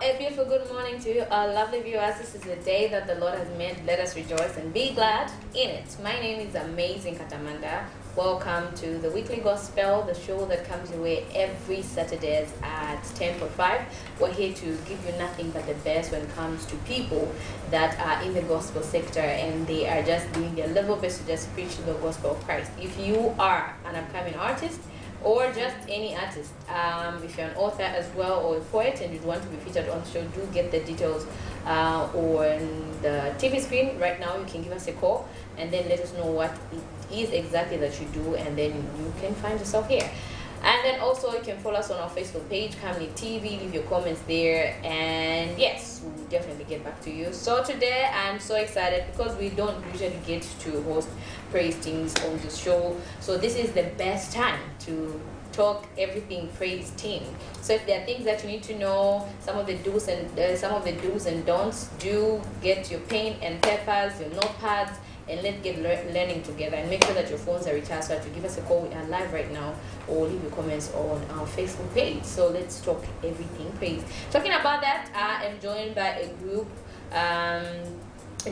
A beautiful good morning to you, our lovely viewers. This is the day that the Lord has made. Let us rejoice and be glad in it. My name is Amazing Katamanda. Welcome to the Weekly Gospel, the show that comes your way every Saturdays at 10:45. We're here to give you nothing but the best when it comes to people that are in the gospel sector and they are just doing their level best to just preach the gospel of Christ. If you are an upcoming artist, or just any artist. If you're an author as well or a poet and you want to be featured on the show, do get the details on the TV screen right now. You can give us a call and then let us know what it is exactly that you do, and then you can find yourself here. And then also you can follow us on our Facebook page, Kamni TV, leave your comments there, and yes, we'll definitely get back to you. So today I'm so excited because we don't usually get to host praise teams on the show. So this is the best time to talk everything praise team. So if there are things that you need to know, some of the do's and don'ts, do get your pen and papers, your notepads, and let's get learning together, and make sure that your phones are recharged. So to give us a call, we are live right now, or leave your comments on our Facebook page. So let's talk everything praise. Talking about that, I am joined by a group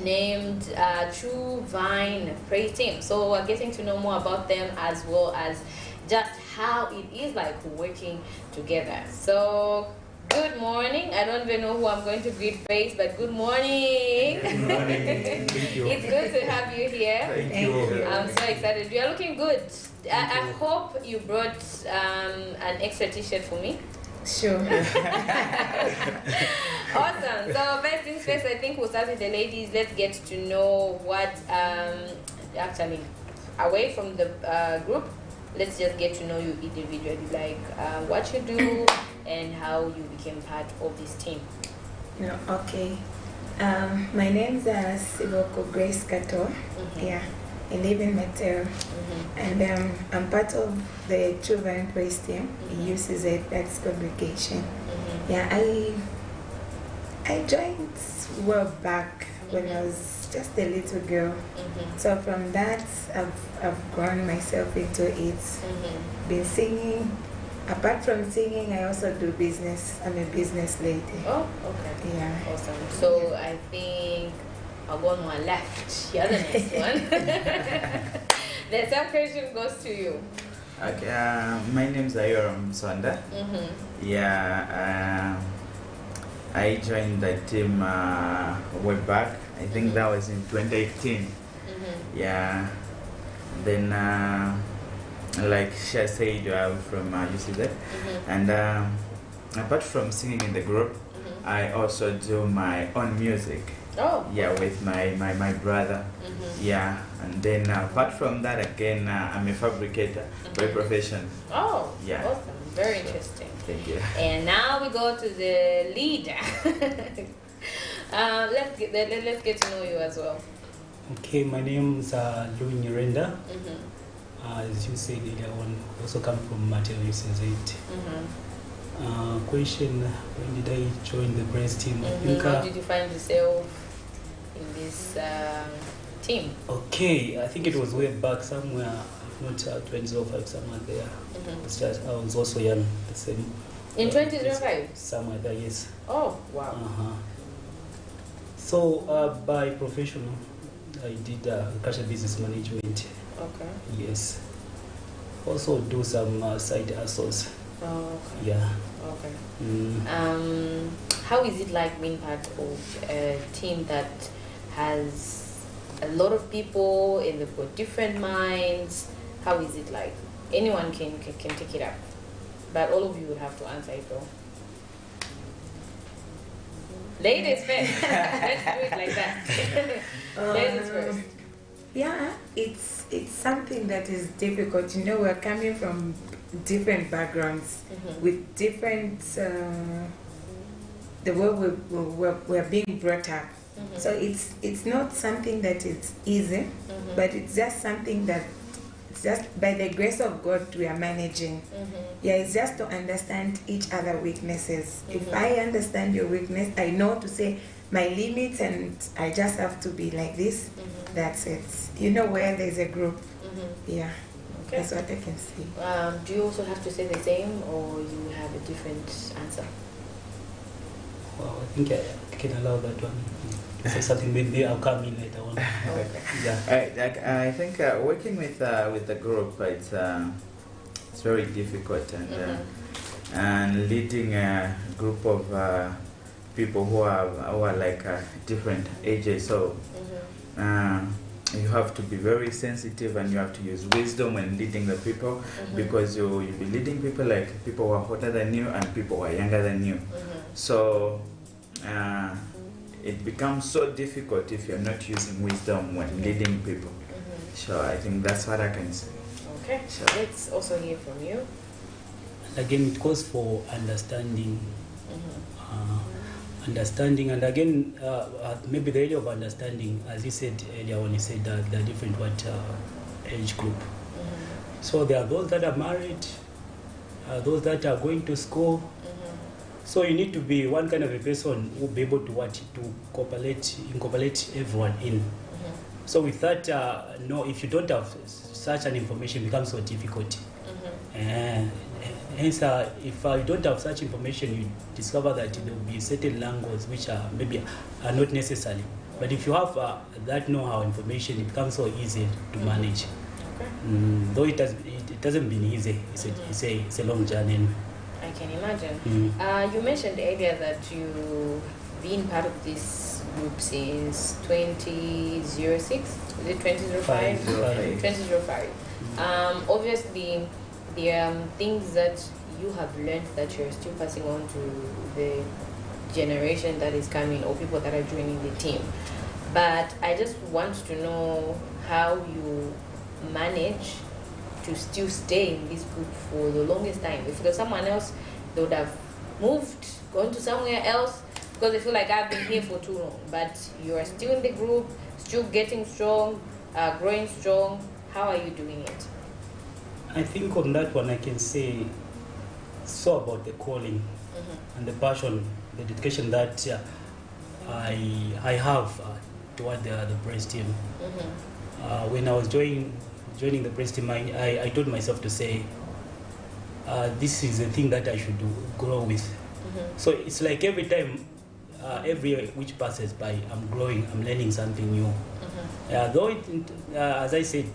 named True Vine Praise Team. So we're getting to know more about them, as well as just how it is like working together. So good morning. I don't even know who I'm going to greet first, but good morning. Good morning. Thank you. It's good to have you here. Thank you. I'm so excited. You are looking good. I hope you brought an extra t-shirt for me. Sure. Awesome. So first things first, I think we'll start with the ladies. Let's get to know what, actually, away from the group, let's just get to know you individually, like what you do and how you became part of this team. No, okay. My name's Siboko Grace Kato. Mm-hmm. Yeah, I live in Mateo. Mm-hmm. And I'm part of the True Vine Praise Team, Mm-hmm. UCZ, that's congregation. Mm-hmm. Yeah, I joined well back when I was just a little girl. Mm-hmm. So from that, I've grown myself into it. Mm-hmm. Been singing. Apart from singing, I also do business. I'm a business lady. Oh, okay. Yeah. Awesome. So I think I'll go on one left. You're the next one. The same question goes to you. Okay, my name is Ayoram Swanda. Mm-hmm. Yeah, I joined the team way back. I think that was in 2018. Mm-hmm. Yeah. Then, like Shah said, I'm from UCZ. Mm-hmm. And apart from singing in the group, Mm-hmm. I also do my own music. Oh. Yeah, with my brother. Mm-hmm. Yeah, and then apart from that, again, I'm a fabricator by profession. Oh. Yeah. Awesome. Very interesting. Thank you. And now we go to the leader. Let's get to know you as well. Okay, my name is Louis Nyirenda. Mm-hmm. As you said earlier on, also come from Mateo UCZ. Mm-hmm. Question, when did I join the praise team? I Mm-hmm. think, How did you find yourself in this team? okay, I think it was way back somewhere, if not 2005, somewhere there. Mm-hmm. It's just, I was also young, the same. In 2005? Somewhere there, yes. Oh, wow. Uh-huh. So, by profession, I did agricultural business management. Okay. Yes. Also do some side hustles. Oh, okay. Yeah. Okay. Mm. How is it like being part of a team that has a lot of people and they've got different minds? How is it like? Anyone can take it up. but all of you would have to answer it though. Ladies first. Let's do it like that. Ladies first. Yeah, it's something that is difficult. You know, we're coming from different backgrounds with different the way we're being brought up. So it's not something that is easy, but it's just something that it's just by the grace of God we are managing. Yeah, it's just to understand each other weaknesses. If I understand your weakness, I know to say my limits, and I just have to be like this. That's it. You know, where there's a group. Yeah, Okay. that's what I can say. Do you also have to say the same, or you have a different answer? Well, I think I can allow that one. Say something, maybe I'll come in later on. Okay. Yeah. I think working with the group, it's very difficult, and leading a group of people who are like different ages. So you have to be very sensitive, and you have to use wisdom when leading the people, because you'll be leading people like people who are older than you and people who are younger than you. So it becomes so difficult if you're not using wisdom when leading people. So I think that's what I can say. Okay. So Let's also hear from you. Again, it calls for understanding. Understanding, and again, maybe the area of understanding, as you said earlier when you said that there are different age group. So there are those that are married, those that are going to school. So you need to be one kind of a person who will be able to incorporate everyone in. So with that, no, if you don't have such an information, it becomes so difficult. Hence, if you don't have such information, you discover that there will be certain languages which are maybe are not necessary. But if you have that know-how information, it becomes so easy to manage. Okay. Though it doesn't be easy. It's a long journey. Anyway. I can imagine. You mentioned earlier that you've been part of this group since 2006. Is it 2005? 2005. Obviously, there are things that you have learned that you're still passing on to the generation that is coming, or people that are joining the team. But I just want to know how you manage to still stay in this group for the longest time. If it was someone else, they would have moved, gone to somewhere else, because they feel like I've been here for too long. But you are still in the group, still getting strong, growing strong. How are you doing it? I think on that one I can say so about the calling and the passion, the dedication that I have toward the praise team. When I was joining the praise team, I told myself to say, this is the thing that I should grow with. So it's like every time, every year which passes by, I'm growing, I'm learning something new. Though, as I said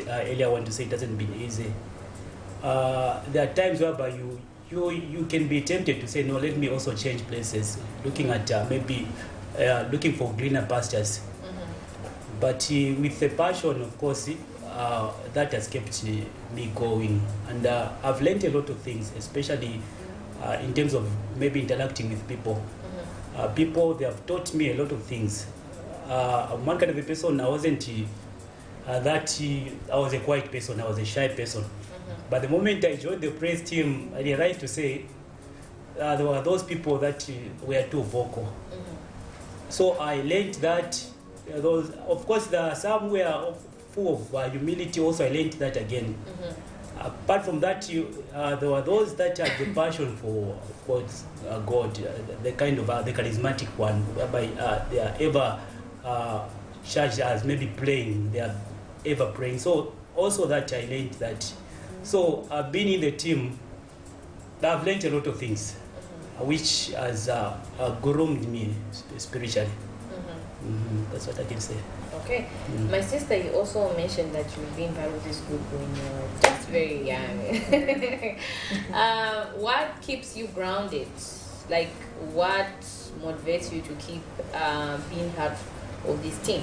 earlier, I want to say it hasn't been easy. There are times whereby you can be tempted to say, no, let me also change places, looking at maybe looking for greener pastures. But with the passion, of course, that has kept me going. And I've learned a lot of things, especially in terms of maybe interacting with people. People, they have taught me a lot of things. I'm one kind of a person, I wasn't I was a quiet person, I was a shy person. But the moment I joined the praise team, I realized to say there were those people that were too vocal. So I learned that of course, there are some who are full of humility. Also, I learned that again. Apart from that, there were those that had the passion for God, the kind of the charismatic one, whereby they are ever charged as maybe praying. They are ever praying. So also that I learned that. So being in the team, I've learned a lot of things, which has groomed me spiritually. That's what I can say. Okay. My sister, you also mentioned that you've been part of this group when you were just very young. What keeps you grounded? Like, what motivates you to keep being part of this team?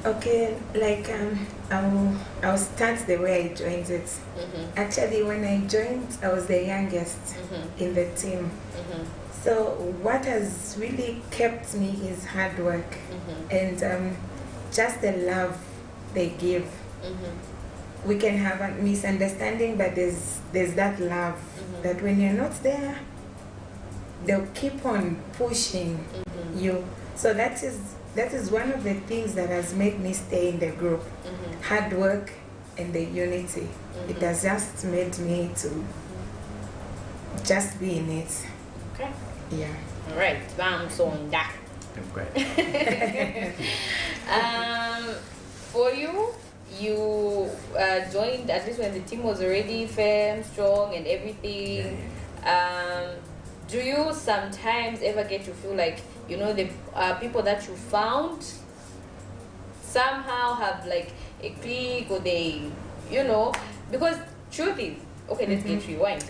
Okay, like I'll start the way I joined it. Actually, when I joined, I was the youngest in the team. So what has really kept me is hard work and just the love they give. We can have a misunderstanding, but there's that love that when you're not there, they'll keep on pushing you. So that is one of the things that has made me stay in the group. Hard work and the unity. It has just made me to just be in it. Okay. Yeah. All right. Bam, so on that. Okay. For you joined at least when the team was already firm, strong, and everything. Do you sometimes ever get to feel like, you know, the people that you found somehow have like a clique, or they, you know, because truth is, okay, let's get rewind.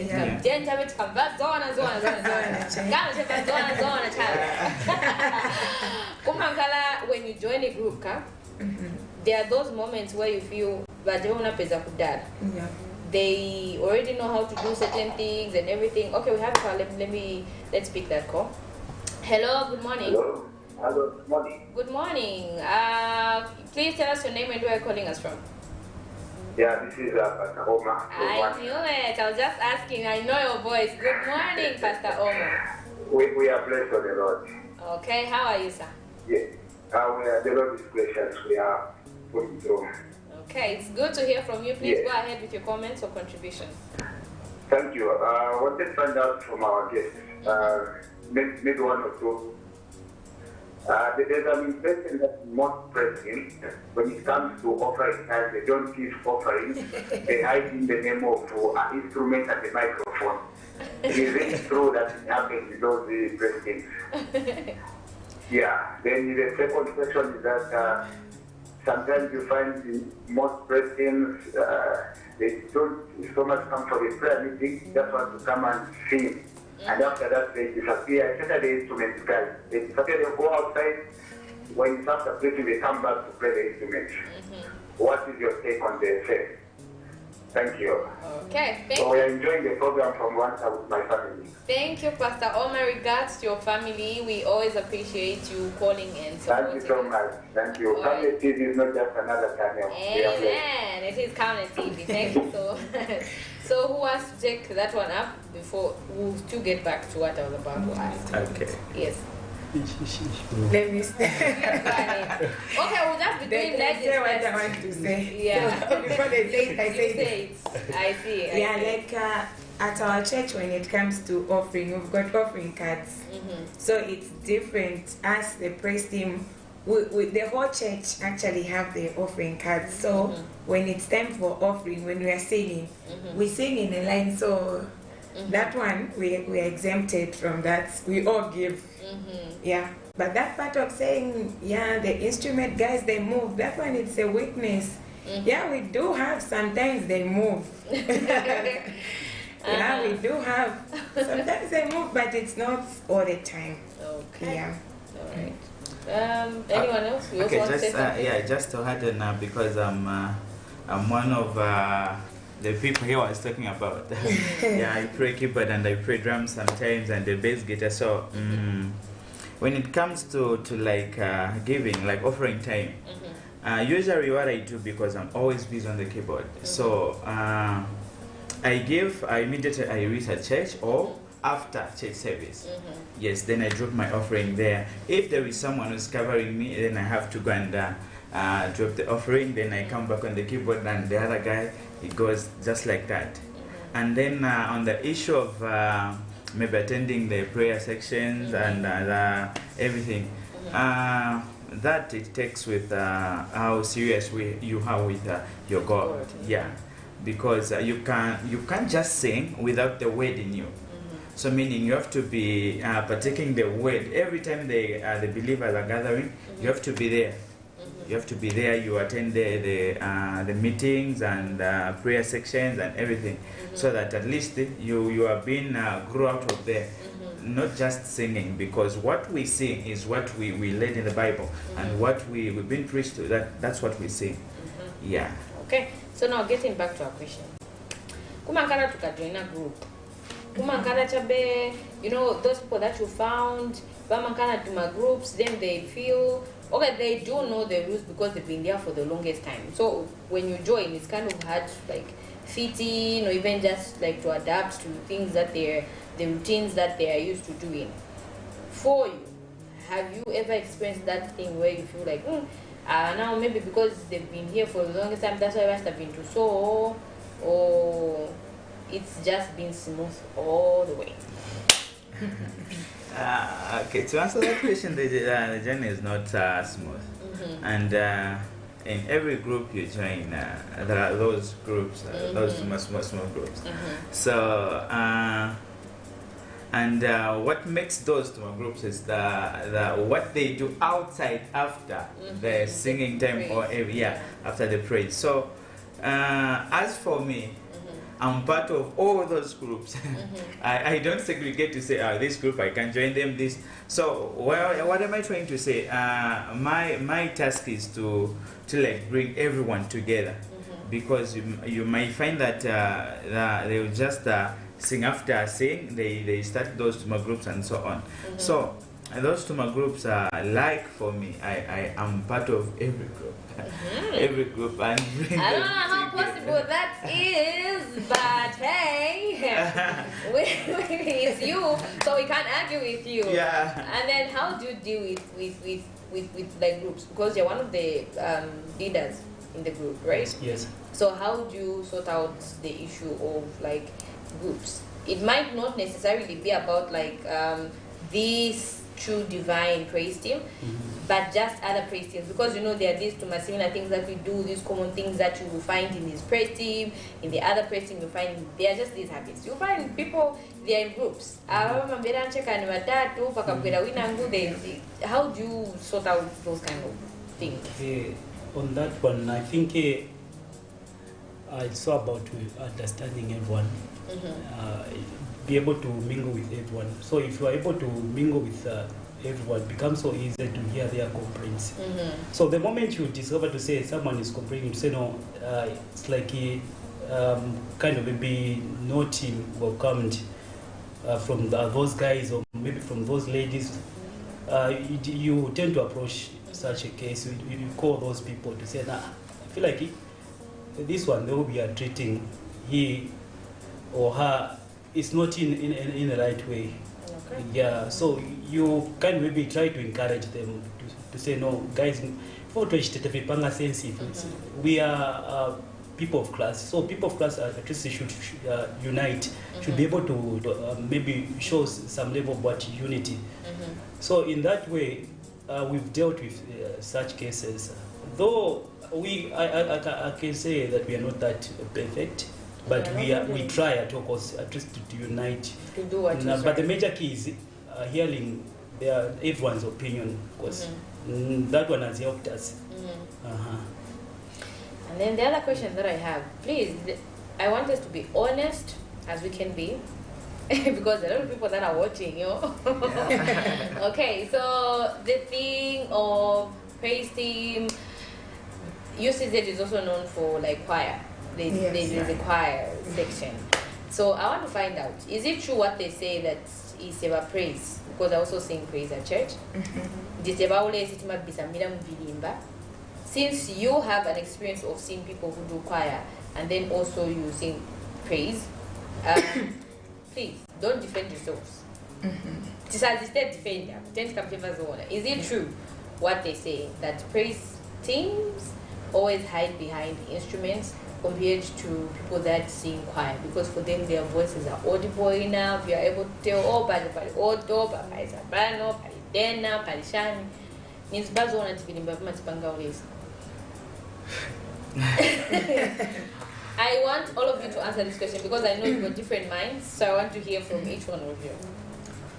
When you join a group, there are those moments where you feel Yeah. they already know how to do certain things and everything. Okay, we have a call. Let's pick that call. Hello, good morning. Hello, good morning. Good morning. Please tell us your name and where you're calling us from. Yeah, this is Pastor Omar. I knew it. I was just asking. I know your voice. Good morning, Pastor Omar. We are blessed on the Lord. Okay, how are you, sir? Yeah. The Lord is gracious. We are going through. Okay, it's good to hear from you. Please Yes. go ahead with your comments or contributions. Thank you. I wanted to find out from our guests, maybe one or two. There's an impression that most pressing, when it comes to offering time, they don't give offerings. They hide in the name of an instrument and a microphone. Is it true that it happens with those pressings? Yeah. Then the second question is that sometimes you find in most pressings, they don't so much come for the prayer meeting, just want to come and sing. And after that, they disappear. Especially the instruments guys. They disappear, they go outside. When it's after preaching, they come back to play the instruments. What is your take on the faith? Thank you. Okay, thank So you. we are enjoying the program from one side with my family. Thank you, Pastor Omar. Regards to your family. We always appreciate you calling and Thank you supporting. so much. Thank you. All right. Family TV is not just another channel. We are blessed. Amen. It is County TV. Thank you so much. So who wants to take that one up before we'll still get back to what I was about to ask? Okay. Yes. Let me say. Okay, we'll just be They doing can say what I legends. want to say. Yeah. So before they say it, I You say it. say it. I see. I Yeah, see. like at our church, when it comes to offering, we've got offering cards. So it's different. As the praise team, we, the whole church actually have the offering cards. So when it's time for offering, when we are singing, we sing in a line. So that one, we are exempted from that. We all give. Yeah. But that part of saying, yeah, the instrument guys, they move, that one, it's a weakness. Yeah, we do have, sometimes they move. Yeah, we do have, sometimes they move, but it's not all the time. Okay. Yeah. All right. Anyone else? You also Okay, want to say just something? yeah, just to add on because I'm one of the people he was talking about. Yeah, I play keyboard and I play drums sometimes and the bass guitar. So when it comes to like giving, like offering time, usually what I do, because I'm always busy on the keyboard. So I give, I immediately reach at church or after church service. Yes, then I drop my offering there. If there is someone who's covering me, then I have to go and drop the offering. Then I come back on the keyboard and the other guy, it goes just like that. And then on the issue of maybe attending the prayer sections and everything, that it takes with how serious you are with your God. Yeah, because you can't just sing without the word in you. So meaning you have to be partaking the word every time the believers are gathering. You have to be there. You have to be there. You attend the meetings and prayer sections and everything, so that at least you are being grew out of there. Not just singing, because what we sing is what we read in the Bible, and what we've been preached to. That's what we sing. Yeah. Okay. So now getting back to our question. Kumankara tukajoin a group. Kumankara chabe, you know, those people that you found, Bamankara to my groups, then they feel okay, they do know the rules because they've been there for the longest time. So when you join, it's kind of hard to like fit in, or even just like to adapt to things that the routines that they are used to doing. For you, have you ever experienced that thing where you feel like, now maybe because they've been here for the longest time, that's why I must have been too so, or it's just been smooth all the way? Okay, to answer that question, the journey is not smooth. And in every group you join, there are those groups, those small groups. So, and what makes those small groups is the what they do outside after the singing time, or after the praise. So, as for me, I'm part of all those groups. I don't segregate to say, this group I can join them. This. So, what am I trying to say? My task is to like bring everyone together, because you might find that they will just sing after sing. They start those small groups and so on. So those small groups are like, for me, I am part of every group. Every group, and bring I don't know how possible that is, but hey, it's you, so we can't argue with you. Yeah. And then how do you deal with like groups? Because you're one of the leaders in the group, right? Yes. So how do you sort out the issue of like groups? It might not necessarily be about like this true divine praise team, but just other praise teams, because you know there are these two similar things that we do, these common things that you will find in this praise team, in the other praise team you find they are just these habits. You find people, they are in groups. How do you sort out those kind of things? Okay, on that one, I think it's all about understanding everyone. Be able to mingle with everyone. So if you are able to mingle with everyone, it becomes so easy to hear their complaints. So the moment you discover to say someone is complaining, to say no, it's like kind of maybe not welcomed from those guys, or maybe from those ladies, you tend to approach such a case. You call those people to say, nah, I feel like this one, though we are treating he or her, it's not in the right way. Okay. Yeah, so you can maybe try to encourage them to say, no, guys, we are people of class. So people of class at least should unite, should be able to maybe show some level of what unity. So in that way, we've dealt with such cases. Though I can say that we are not that perfect. But we try at all costs at least to unite. To do what is but the major key is hearing everyone's opinion, because that one has helped us. And then the other question that I have, please, I want us to be honest as we can be, because a lot of people that are watching, you know. Okay, so the thing of praise team, UCZ is also known for like choir. There's a choir section. So I want to find out, is it true what they say that is about praise? Because I also sing praise at church. Since you have an experience of seeing people who do choir and then also you sing praise, please don't defend yourselves. Is it true what they say that praise teams always hide behind instruments compared to people that sing choir, because for them their voices are audible enough, you are able to tell, oh, pali auto, pali soprano, pali tenor, pali shani. Means bazo wana tivilimba vima tipanga ulezi. I want all of you to answer this question because I know you've got different minds, so I want to hear from each one of you.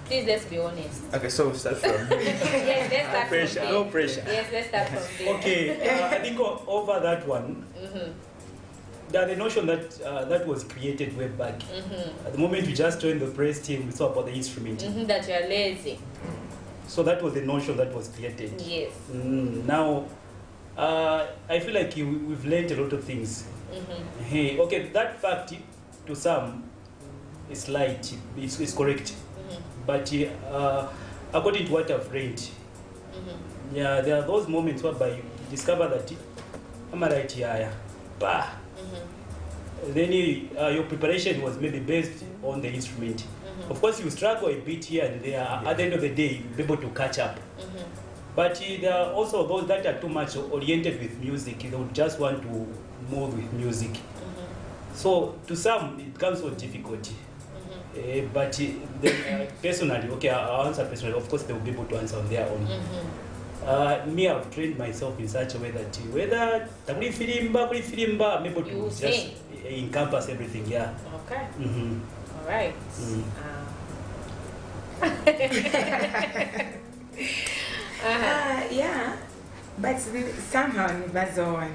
Please, let's be honest. Okay, so we'll start from Yes, let's start Pressure, from no there. pressure. Yes, let's start from there. Okay, I think over that one, the notion that that was created way back. At the moment we just joined the praise team, we saw about the instrument. That you're lazy. So that was the notion that was created. Yes. Now, I feel like we've learned a lot of things. Hey, okay, that fact to some is light, it's correct. But according to what I've read, yeah, there are those moments whereby you discover that I'm a right here. Then your preparation was maybe based on the instrument. Of course, you struggle a bit here and there. At the end of the day, you'll be able to catch up. But there are also those that are too much oriented with music. They would just want to move with music. So to some, it comes with difficulty. But personally, okay, I'll answer personally. Of course, they will be able to answer on their own. Me, I've trained myself in such a way that whether I'm able to You just sing. encompass everything. Yeah. Okay. All right. Yeah, but somehow nibazona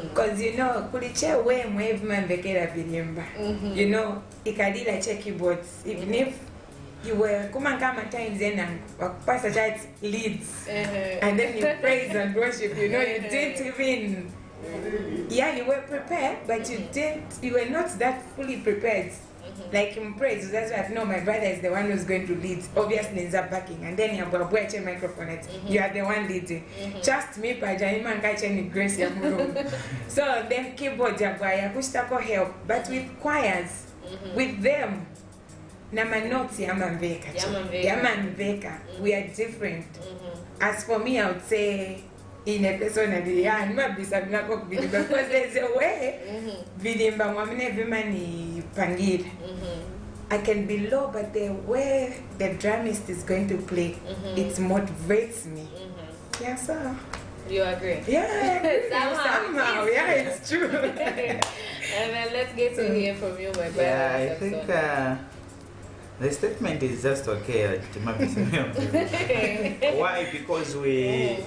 because you know kuliche we mwevuma mbekera vilimba you know ikadila che keyboards even if you were kama times then and wakupasa that leads and then you praise and worship, you know, you didn't even you were prepared but you were not that fully prepared. Like in praise, that's why no, my brother is the one who's going to lead. Obviously, is backing, and then you have a microphone. You are the one leading. Just me, Pajaima and Kachani Grace. So then keyboard Jabaya, Kushtako help, but with choirs, with them, Namanoti Yamanveka, we are different. As for me, I would say. In a personally, because there's a way Vidimba Wamine Vimani Pangir. I can be low, but the way the dramist is going to play, it motivates me. Yeah, so. You agree? Yeah, Somehow, yeah, it's true. And then let's get to hear from you, my brother. Yeah, I think the statement is just okay. Why? Because we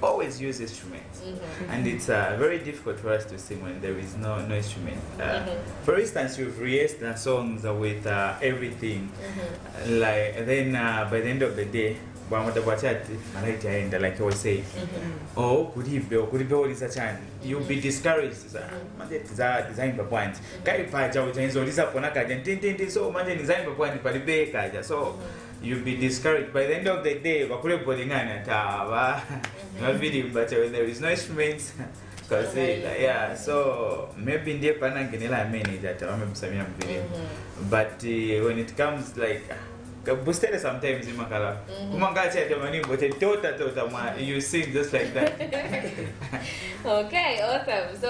always use instruments, and it's very difficult for us to sing when there is no instrument. For instance, we've rehearsed the songs with everything, like then by the end of the day, like I was saying, oh, could he be all this a chance? You'll be discouraged. Design per point. So you'll be discouraged. By the end of the day, but there is no instruments. Yeah, so maybe in the Pananganilla many that but when it comes like boosted sometimes in Makala. You sing just like that. Okay, awesome. So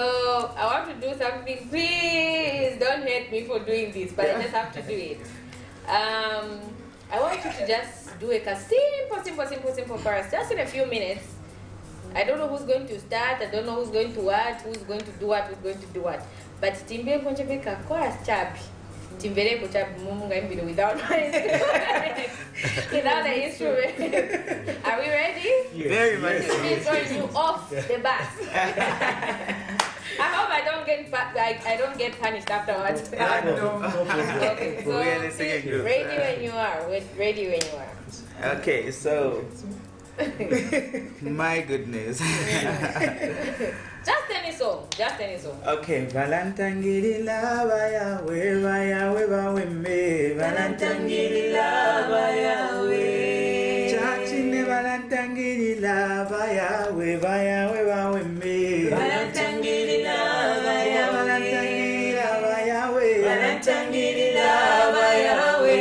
I want to do something. Please don't hate me for doing this, but I just have to do it. I want you to just do a simple chorus, just in a few minutes. I don't know who's going to start. I don't know who's going to what, who's going to do what, who's going to do what. But Timbe Ponchepeka chorus chabi. Timbere chabi mumunga imbido without without the instrument. Are we ready? Very much. This is throwing you off the bus. I hope I don't get punished afterwards. Okay, so ready when you are. Ready when you are. Okay, so my goodness. Just any song. Okay, Valentangirila vaya we me Valentangirila vaya we Chachine Valentangirila vaya we me Valentangirila vaya we Valentangirila vaya we Valentangirila vaya we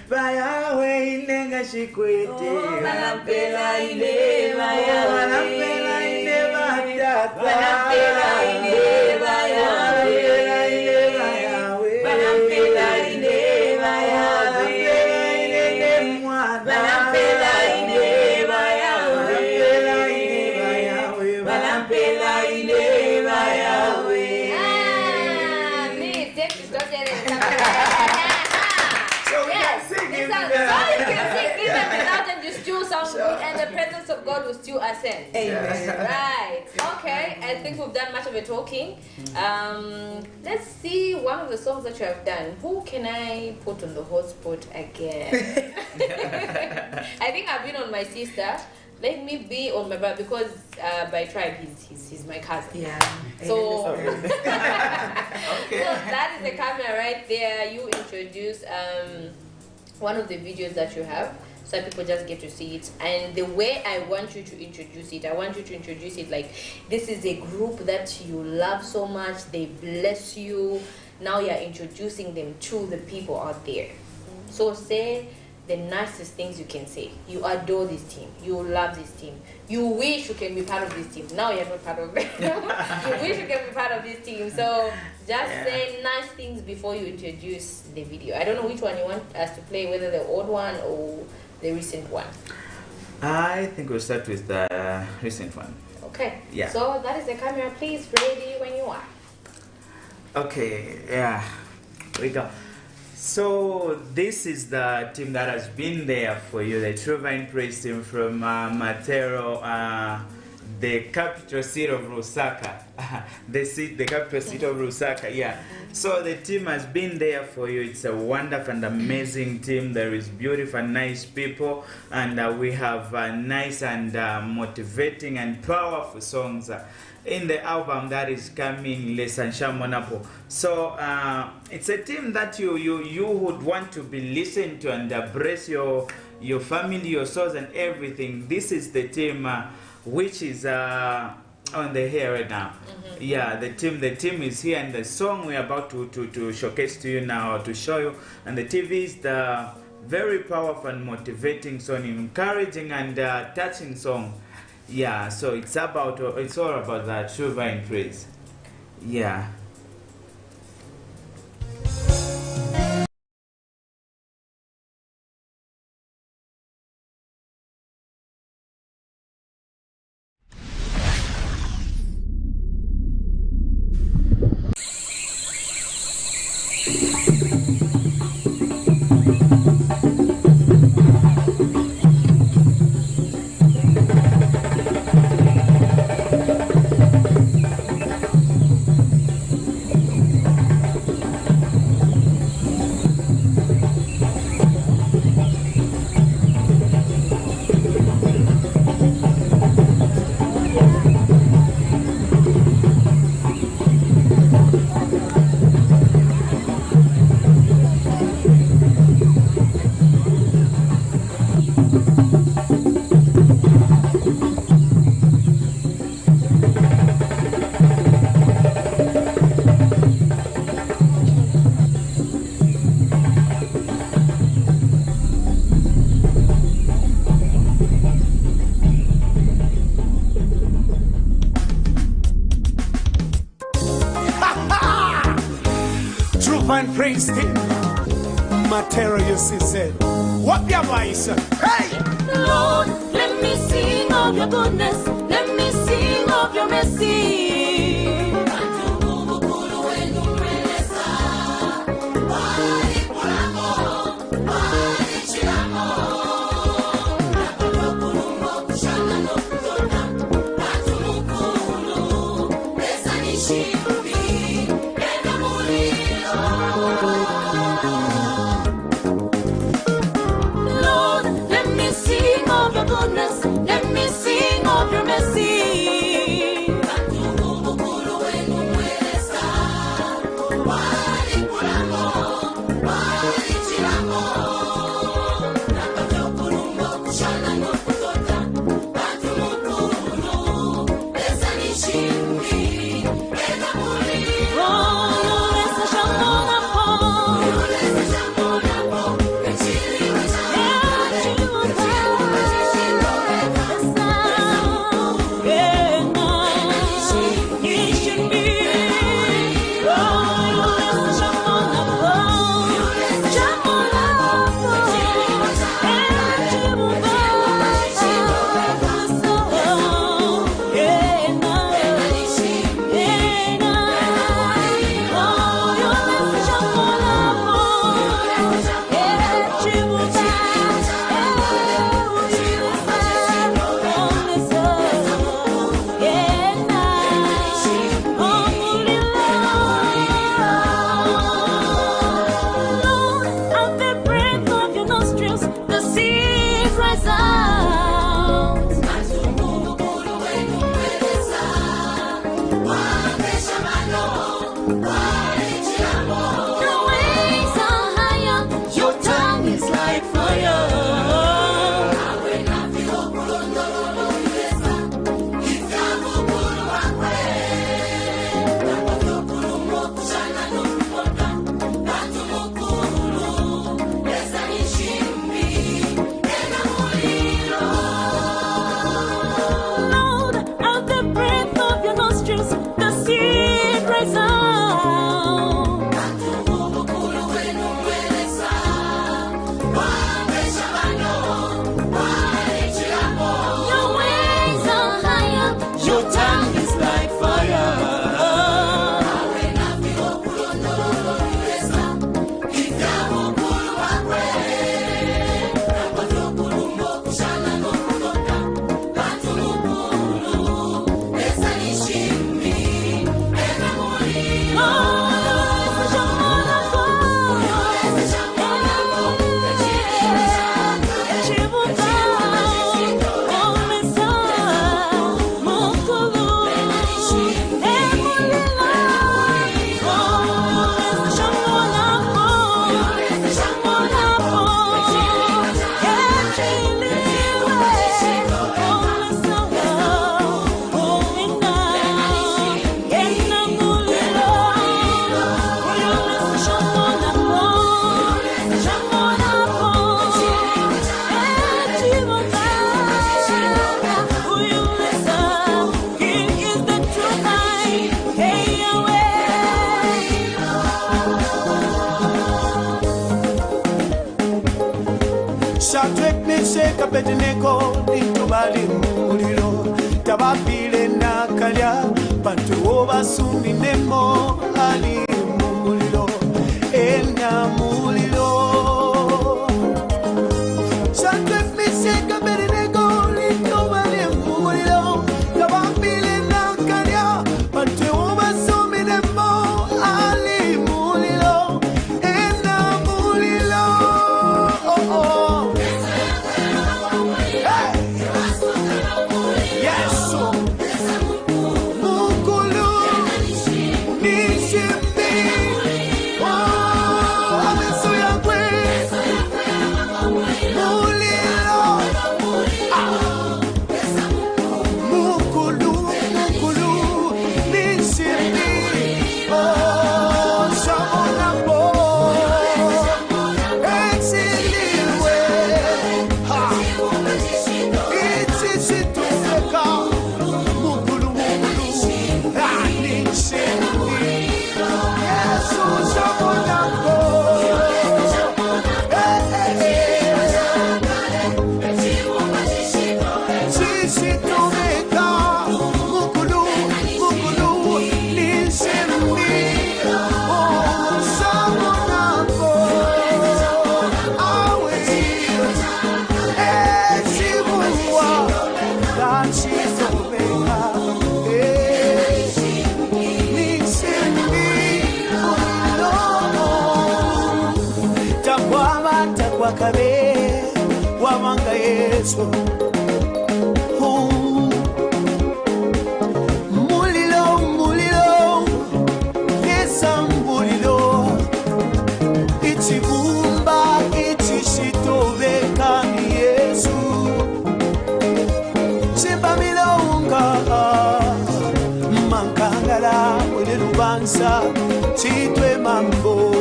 Vaya Benga Shikwete. Banampela ineva yawe. Banampela ineva tata. Banampela ineva yawe. Banampela ineva yawe. Banampela ineva yawe. Banampela ineva yawe. Me, Dick is not getting it. So we can sing it. So you can sing even without them, you still sound good, and the presence of God will still ascend. Amen. Right. Okay. I think we've done much of the talking. Let's see one of the songs that you have done. Who can I put on the hotspot again? I think I've been on my sister. Let me be on my brother because by tribe he's my cousin. Yeah. So, Okay. so that is the camera right there. You introduce one of the videos that you have, so people just get to see it. And the way I want you to introduce it, I want you to introduce it like this is a group that you love so much. They bless you. Now you're introducing them to the people out there. So say the nicest things you can say. You adore this team. You love this team. You wish you can be part of this team. Now you're not part of them. You wish you can be part of this team. So just say nice things before you introduce the video. I don't know which one you want us to play, whether the old one or the recent one. I think we'll start with the recent one. Okay. Yeah. So that is the camera. Please ready when you are. Okay, yeah, we go. So this is the team that has been there for you, the True Vine Praise team from Matero, the capital city of Lusaka, the capital city of Lusaka, yeah. So the team has been there for you. It's a wonderful and amazing team. There is beautiful and nice people, and we have nice and motivating and powerful songs in the album that is coming, Lesansha Monapo. So it's a team that you would want to be listened to and embrace your family, your souls, and everything. This is the team which is on the hair right now. Mm-hmm. Yeah, the team is here, and the song we're about to showcase to you now, to show you, and the TV is the very powerful and motivating song, encouraging and touching song. Yeah, so it's all about that True Vine Praise. Yeah. Vine Praise team. Matero, you see, said, what your voice? Hey! Lord, let me sing of your goodness. Let me sing of your mercy. Let me sing of your mercy. Shadrach, Meshach, Abednego, nitubali muliro tabapile nakalya bantu obasuminemo ali muliro ena muliro. Shadrach, Meshach, Abednego, nitubali muliro tabapile nakalya bantu obasuminemo ali muliro ena muliro. Oh, oh. Wakabe wamanga Yesu mulilo mulilo yesa mulilo ichibumba ichishitobeka ni Yesu chimba milonga mankangala wele lubansa chitwe mambo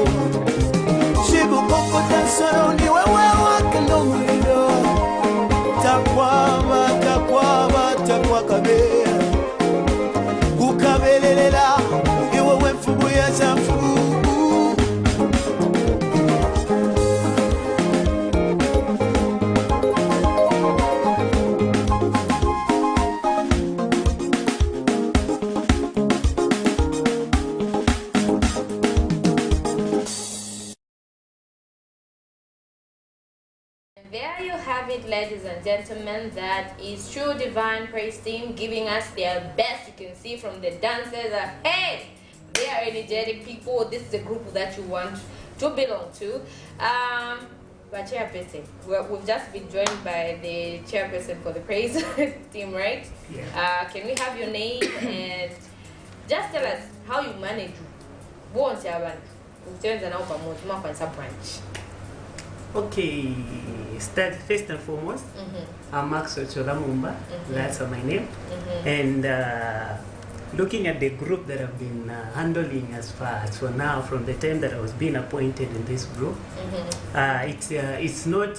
Solo ni wewe wakendo mulilo takwa kabe ukabelelela iwe wemfubu ya chamfubu. There you have it, ladies and gentlemen. That is True Divine Praise Team giving us their best. You can see from the dancers that, hey, they are energetic people. This is a group that you want to belong to. chairperson. We've just been joined by the chairperson for the praise team, right? Yeah. Can we have your name and just tell us how you manage? Once you have a branch. Okay, start first and foremost. I'm Max Ocholamumba, that's my name. And looking at the group that I've been handling as far as for now, from the time that I was being appointed in this group, it's not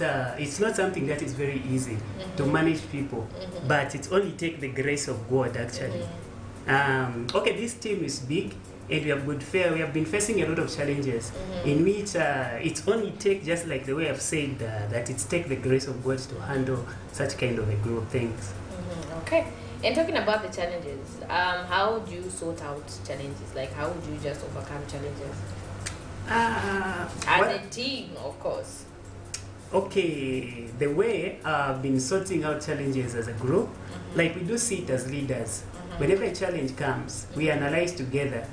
something that is very easy to manage people, but it only takes the grace of God actually. Okay, this team is big. And we have been facing a lot of challenges in which it only takes, just like the way I've said, that it takes the grace of God to handle such kind of a group things. Okay. And talking about the challenges, how do you sort out challenges? Like, how would you just overcome challenges? As a team, of course. Okay, the way I've been sorting out challenges as a group, like we do see it as leaders. Whenever a challenge comes, we analyze together.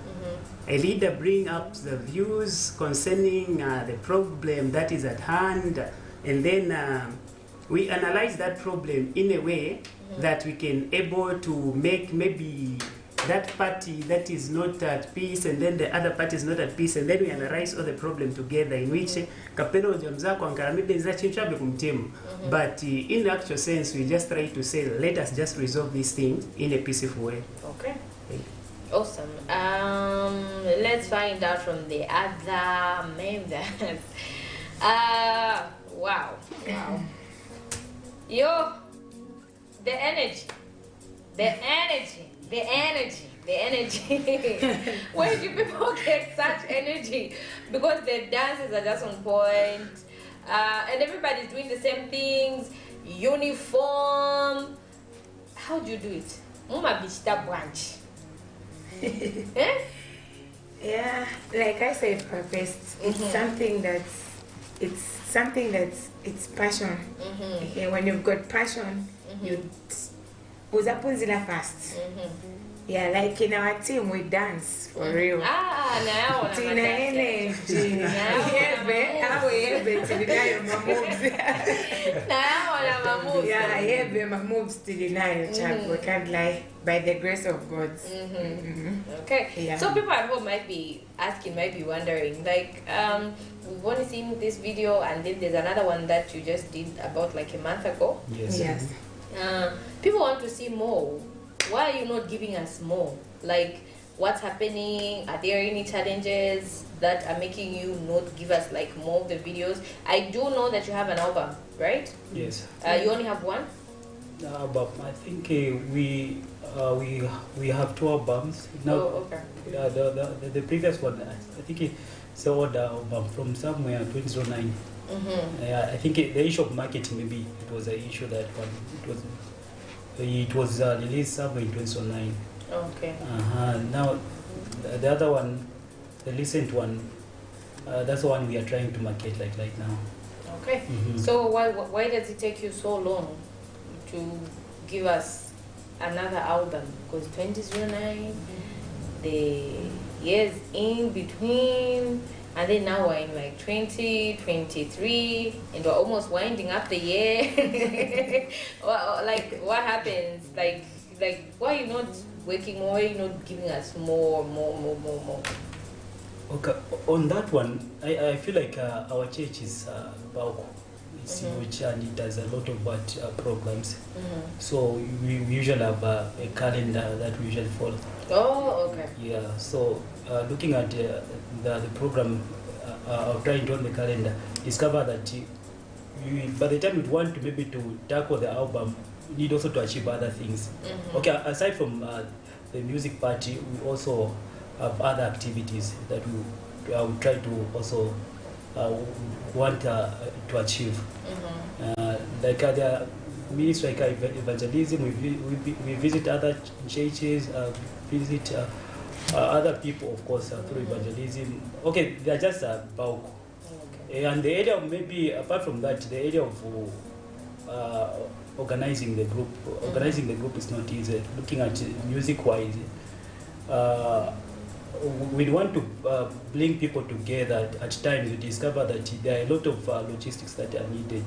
A leader brings up the views concerning the problem that is at hand, and then we analyze that problem in a way that we can able to make maybe that party that is not at peace, and then the other party is not at peace, and then we analyze all the problem together in which kapeno jamzako ankara maybe nza chinchabe kumtemu, but in the actual sense we just try to say let us just resolve these things in a peaceful way. Okay. Awesome. Let's find out from the other members. Wow. Yo, the energy. Where do people get such energy? Because the dances are just on point, and everybody's doing the same things, uniform. How do you do it? Mama Bishita branch. Yeah, like I said first, it's something that's it's passion. Okay, when you've got passion, you uzapunzila fast. Yeah, like in our team we dance for real. Now Tina energy. My moves we can't lie, by the grace of God. Okay. Yeah. So people at home might be asking, might be wondering, like, we've only seen this video, and then there's another one that you just did about like a month ago. Yes. People want to see more. Why are you not giving us more? Like, what's happening? Are there any challenges that are making you not give us like more of the videos? I do know that you have an album, right? Yes. You only have one? But I think we have 2 albums now. Oh, okay. The previous one, I think it's the order album from somewhere 2009. I think the issue of marketing, maybe it was an issue that one. It was released somewhere in 2009. Okay. Now the other one, the recent one, that's the one we are trying to market like right now. Okay. So why does it take you so long to give us another album? Because 2009, the years in between, and then now we're in like 2023, and we're almost winding up the year. Like, what happens? Like, why are you not working more? Why are you not giving us more? Okay, on that one, I feel like our church is Bauko. It's huge and it does a lot of programs. So we usually have a calendar that we usually follow. Oh, okay. Yeah, so looking at the program, trying to on the calendar, discover that by the time you want to maybe to tackle the album, you need also to achieve other things. Okay, aside from the music party, we also have other activities that we try to also want to achieve. Like the ministry, like evangelism, we visit other churches, visit other people, of course, through evangelism. Okay, they are just bulk. Okay. And the area of maybe, apart from that, the area of organizing the group. Organizing the group is not easy. Looking at music-wise, we want to bring people together. At times we discover that there are a lot of logistics that are needed.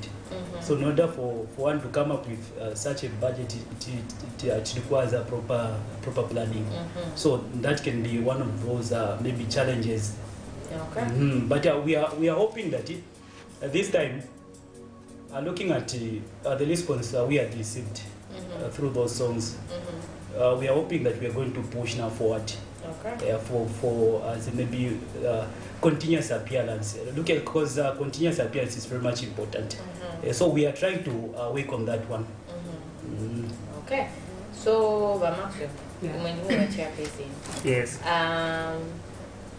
So in order for one to come up with such a budget, it requires a proper planning. So that can be one of those maybe challenges. Okay. But we are hoping that this time, looking at the response we had received through those songs, we are hoping that we are going to push now forward. Okay. For as maybe continuous appearance. Look at, because continuous appearance is very much important. So we are trying to work on that one. Okay. So Bamakyo, Yeah. when you were chairperson, Yes.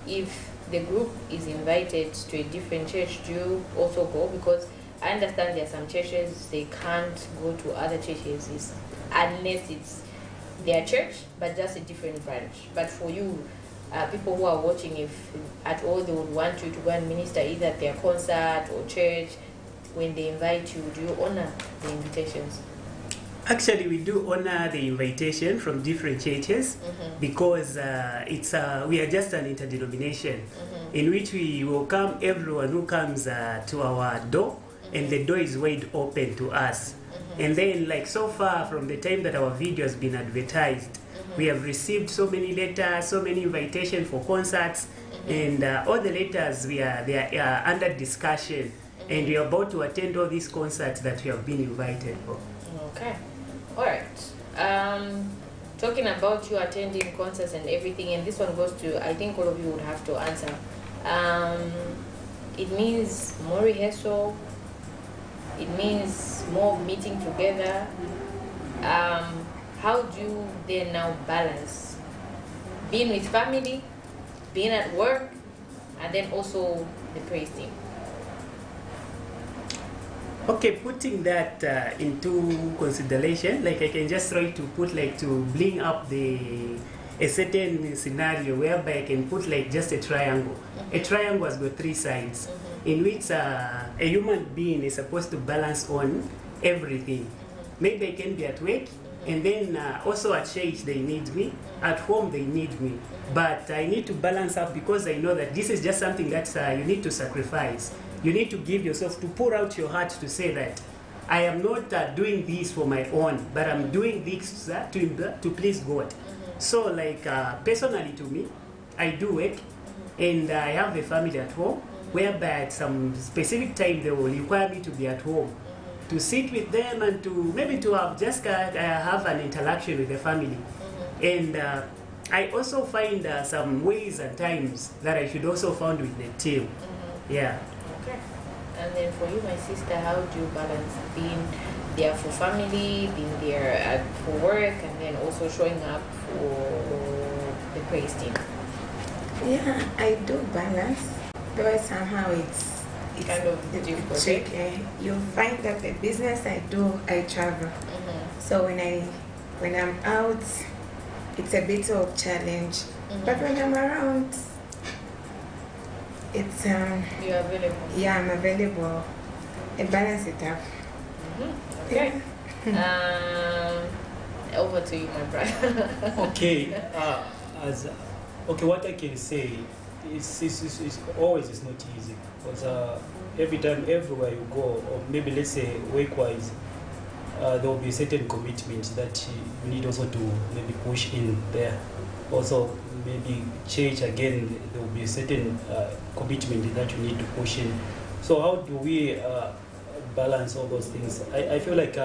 if the group is invited to a different church, do you also go? Because I understand there are some churches they can't go to other churches unless it's their church, but just a different branch. But for you, people who are watching, if at all they would want you to go and minister either at their concert or church, when they invite you, do you honor the invitations? Actually, we do honor the invitation from different churches because we are just an interdenomination in which we welcome everyone who comes to our door, and the door is wide open to us. And then, like so far from the time that our video has been advertised, we have received so many letters, so many invitations for concerts, and all the letters they are under discussion, and we are about to attend all these concerts that we have been invited for. Okay. All right. Talking about you attending concerts and everything, and this one goes to, I think all of you would have to answer. It means more rehearsal. It means more meeting together. How do you then now balance being with family, being at work, and then also the praise team? Okay, putting that into consideration, like I can just try to put like to bring up a certain scenario whereby I can put like just a triangle. A triangle has got three sides, in which a human being is supposed to balance on everything. Maybe I can be at work, and then also at church they need me, at home they need me. But I need to balance up because I know that this is just something that you need to sacrifice. You need to give yourself, to pour out your heart to say that I am not doing this for my own, but I'm doing this to please God. So like personally to me, I do work, and I have a family at home, whereby at some specific time they will require me to be at home, to sit with them and to maybe to have just have an interaction with the family. And I also find some ways and times that I should also found with the team. Yeah. Okay. And then for you, my sister, how do you balance being there for family, being there for work, and then also showing up for the praise team? Yeah, I do balance, but somehow it's kind of difficult. tricky. You'll find that the business I do, I travel. So when I'm out, it's a bit of challenge. But when I'm around, it's You're available. yeah, I'm available. I balance it up. Okay. Over to you, my brother. Okay, what I can say is always it's not easy, because every time, everywhere you go, or maybe let's say work-wise, there will be certain commitments that you need also to maybe push in there. Also, maybe church again, there will be a certain commitment that you need to push in. So how do we balance all those things? I feel like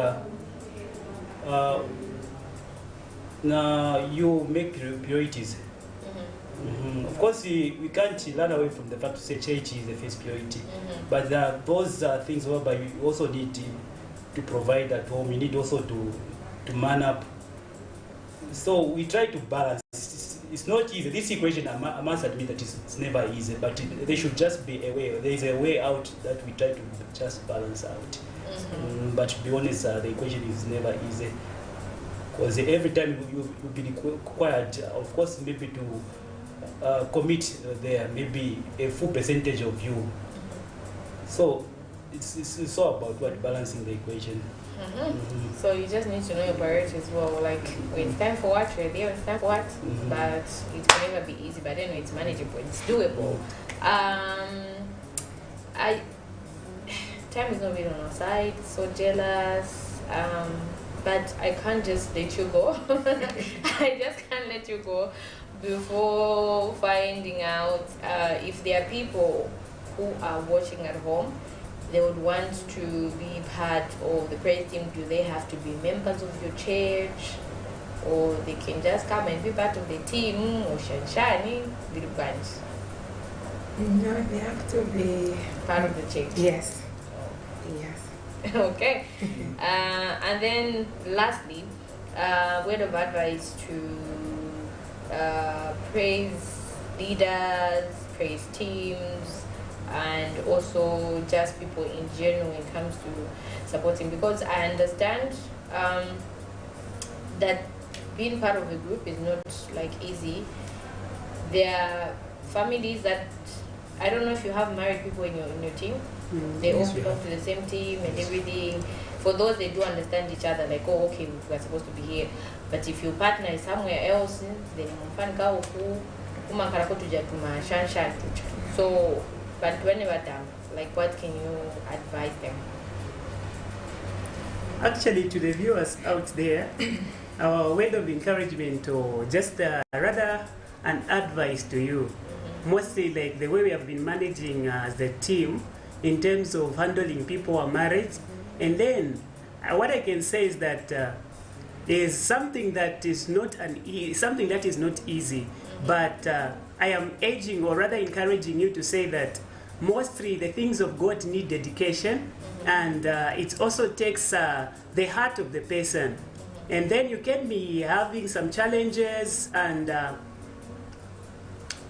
now you make priorities. Of course, we can't run away from the fact to say church is the first priority, but those are things whereby you also need to provide at home. You need also to man up. So we try to balance. It's not easy. This equation, I must admit that it's never easy, but there should just be a way. There is a way out that we try to just balance out. But to be honest, the equation is never easy, because every time you'll be required, of course, maybe to commit there, maybe a full percentage of you. So it's all about what balancing the equation. So you just need to know your priorities as well. Like when it's time for what, you're there. When it's time for what, but it can never be easy. But anyway, it's manageable. It's doable. Time is not really on our side. So jealous. But I can't just let you go. I just can't let you go before finding out if there are people who are watching at home. They would want to be part of the praise team. Do they have to be members of your church, or they can just come and be part of the team? Or Shanshani, little bunch. No, they have to be Part of the church. Yes. Yes. Okay. And then lastly, word of advice to praise leaders, praise teams, and also just people in general when it comes to supporting, because I understand that being part of a group is not like easy. There are families that, I don't know if you have married people in your team. They all belong to the same team and everything. For those, they do understand each other, like, oh, okay, we're supposed to be here. But if your partner is somewhere else, then so, but whenever done, like, what can you advise them? Actually, to the viewers out there, our word of encouragement, or just rather an advice to you, mostly like the way we have been managing as a team in terms of handling people who are married. And then what I can say is that there's something that is not something that is not easy, but I am urging, or rather encouraging you to say that mostly the things of God need dedication, and it also takes the heart of the person. And then you can be having some challenges and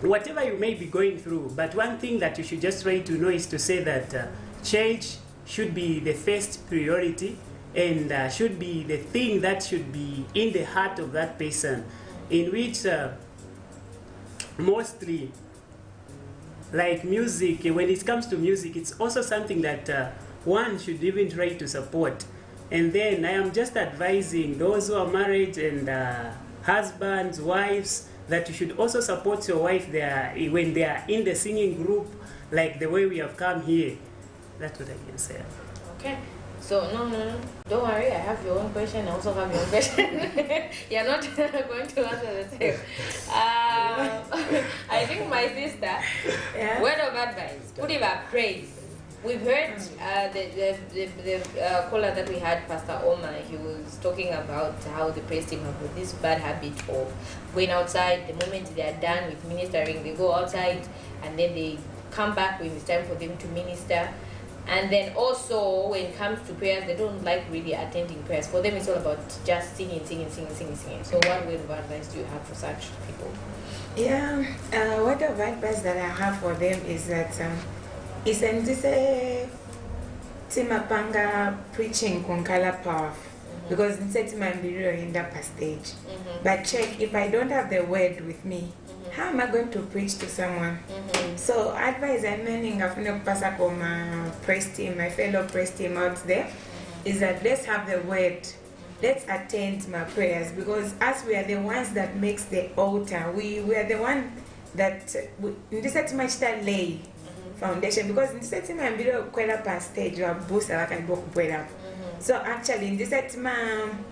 whatever you may be going through, but one thing that you should just try to know is to say that church should be the first priority, and should be the thing that should be in the heart of that person, in which mostly, like music, when it comes to music, it's also something that one should even try to support. And then I am just advising those who are married and husbands, wives, that you should also support your wife there when they are in the singing group, like the way we have come here. That's what I can say. Okay. So, no, don't worry, I have your own question, I also have your own question. You're not going to answer the same. I think my sister, word of advice, put it up, praise. We've heard the caller that we had, Pastor Omar, he was talking about how the praise team have got this bad habit of going outside. The moment they are done with ministering, they go outside and then they come back when it's time for them to minister. And then also when it comes to prayers, they don't like really attending prayers. For them, it's all about just singing. So what word of advice do you have for such people? Yeah, word of advice that I have for them is that isn't this a timapanga preaching kunkala power? Because in Setimambiro in that stage. But check, if I don't have the word with me, how am I going to preach to someone? So advice I'm learning of my praise team, my fellow praise team out there, is that let's have the word. Let's attend my prayers, because as we are the ones that makes the altar, we are the one that in this much that lay foundation, because in this time below kwela pa stage or boost like I book kwela. So actually in this time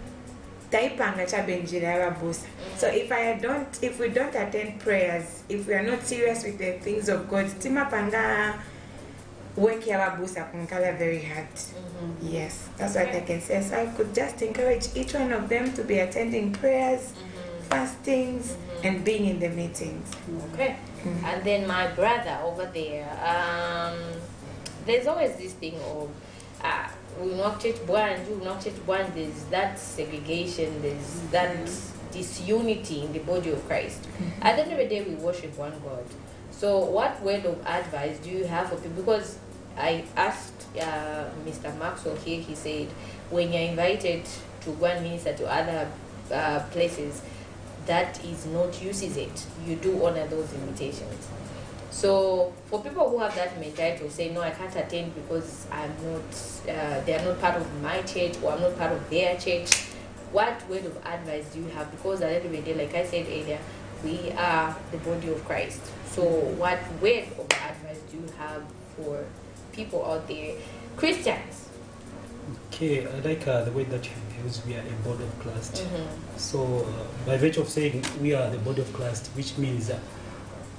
taipanga cha benjira boost. So if we don't attend prayers, if we are not serious with the things of God, timapanga work your boost kunkala very hard. Yes, that's what I can say. So I could just encourage each one of them to be attending prayers, fastings, and being in the meetings. Okay. And then my brother over there, there's always this thing of we not church one, you not church one. There's that segregation, there's that disunity in the body of Christ. At the end of the day, we worship one God. So what word of advice do you have for people? Because I asked Mr. Maxwell here, he said, when you're invited to go and minister to other places, that is not uses it. You do honor those invitations. So for people who have that mentality to say, no, I can't attend because I'm not, they are not part of my church, or I'm not part of their church, what word of advice do you have? Because at the end of the day, like I said earlier, we are the body of Christ. So what word of advice do you have for people out there, Christians? Okay, I like the way that you use we are a body of Christ. So by virtue of saying we are the body of Christ, which means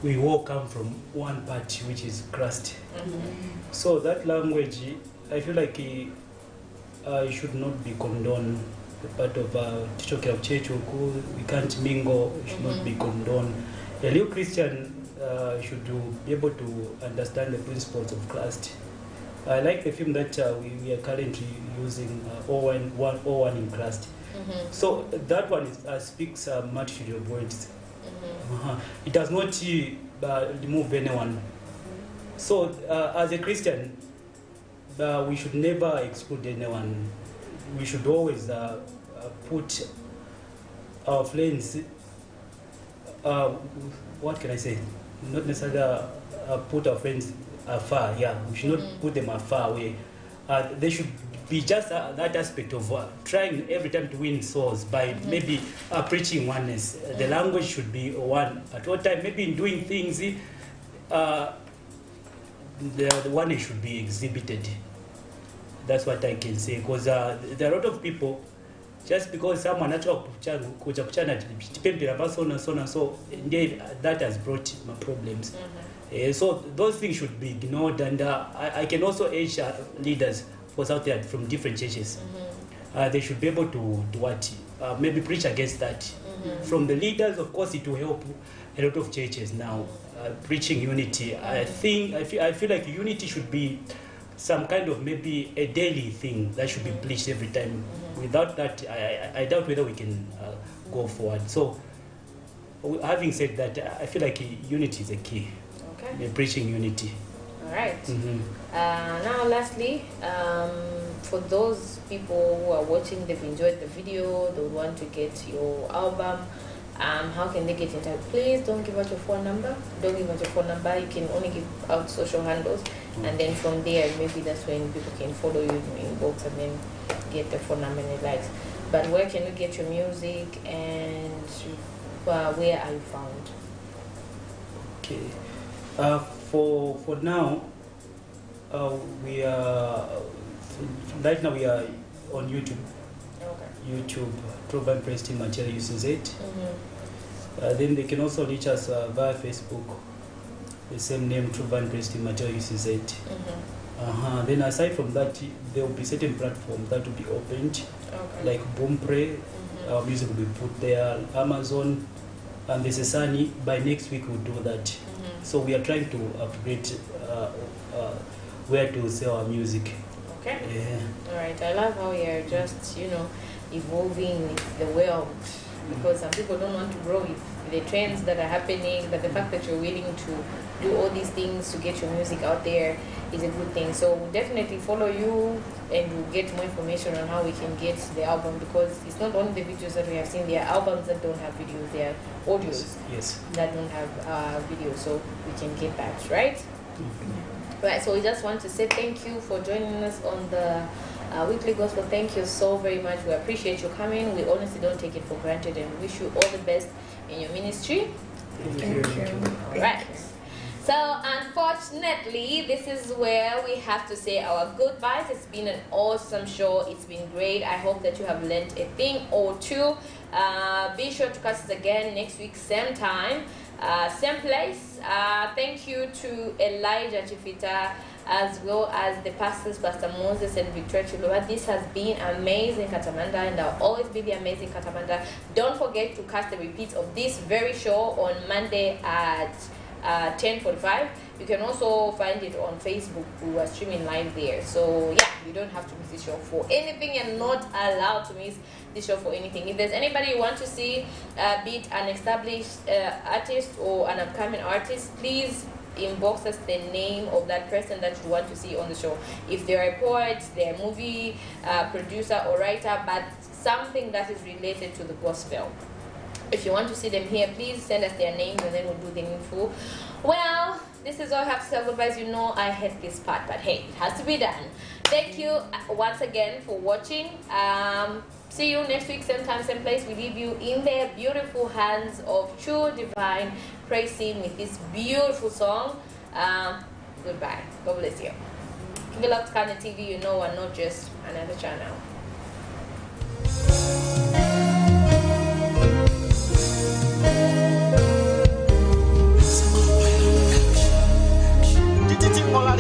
we all come from one part, which is Christ. So that language, I feel like it should not be condoned. The part of Church of Church, we can't mingle, it should not be condoned. A real Christian should be able to understand the principles of Christ. I like the film that we are currently using, O1 in Christ. So that one speaks a multitude of words. It does not remove anyone. So as a Christian, we should never exclude anyone. We should always put our friends, what can I say? Not necessarily put our friends afar, we should not put them afar away. They should be just that aspect of trying every time to win souls by maybe preaching oneness. The language should be one at all time. Maybe in doing things, the oneness should be exhibited. That's what I can say, because there are a lot of people, just because someone natural so that has brought problems. So those things should be ignored, and I can also urge leaders for out there from different churches. They should be able to maybe preach against that. From the leaders, of course, it will help a lot of churches now preaching unity. I feel like unity should be some kind of maybe a daily thing that should be preached every time. Without that, I doubt whether we can go forward. So, having said that, I feel like unity is a key. Okay. Preaching unity. All right. Now, lastly, for those people who are watching, they've enjoyed the video, they would want to get your album. How can they get in touch? Please don't give out your phone number. Don't give out your phone number. You can only give out social handles, and then from there, maybe that's when people can follow you in inbox and then get the phone number and the likes. But where can you get your music, and where are you found? Okay. For now, we are right now we are on YouTube. Okay. YouTube, True Vine Praise Team Material UCZ. Then they can also reach us via Facebook, the same name, True Vine Praise Team Material UCZ. Then aside from that, there will be certain platforms that will be opened, like Boompray. Our music will be put there, Amazon, and this is Sunny. By next week we'll do that. So we are trying to upgrade where to sell our music. Okay. All right. I love how you're just evolving with the world, because some people don't want to grow with the trends that are happening, but the fact that you're willing to do all these things to get your music out there is a good thing. So we'll definitely follow you, and we'll get more information on how we can get the album, because it's not only the videos that we have seen, there are albums that don't have videos, there are audios that don't have videos, so we can get that, right? Right, so we just want to say thank you for joining us on the Weekly Gospel. Thank you so very much. We appreciate you coming. We honestly don't take it for granted, and wish you all the best in your ministry. Thank you. Right. So unfortunately, this is where we have to say our goodbyes. It's been an awesome show. It's been great. I hope that you have learned a thing or two. Be sure to catch us again next week, same time, same place. Thank you to Elijah Chifita, as well as the pastors, Pastor Moses and Victoria Chilova. This has been amazing, Katamanda, and I'll always be the amazing Katamanda. Don't forget to catch the repeats of this very show on Monday at 10:45. You can also find it on Facebook. We are streaming live there. So yeah, you don't have to miss this show for anything, and not allowed to miss this show for anything. If there's anybody you want to see, be it an established artist or an upcoming artist, please inbox us the name of that person that you want to see on the show. If they're a poet, they're a movie producer or writer, but something that is related to the gospel. If you want to see them here, please send us their names and then we'll do the info. Well, this is all I have to say goodbyes. You know I hate this part, but hey, it has to be done. Thank you once again for watching. See you next week, same time, same place. We leave you in the beautiful hands of True Divine Praise Team with this beautiful song. Goodbye. God bless you. Keep it locked to Kanya TV. You know we're not just another channel. We're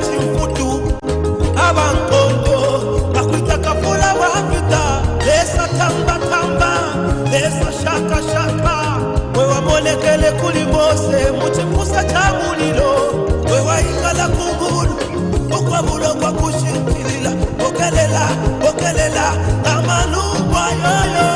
chimfutu abankongo bakwita kapula wapita lesa tamba tamba lesa shaka shaka we wamolekele kuli bose muchifusa cha mulilo we waikala kungulu okwabulo kwa kushikilila okelela amanubwa yo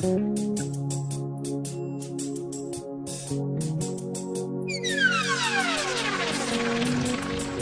you.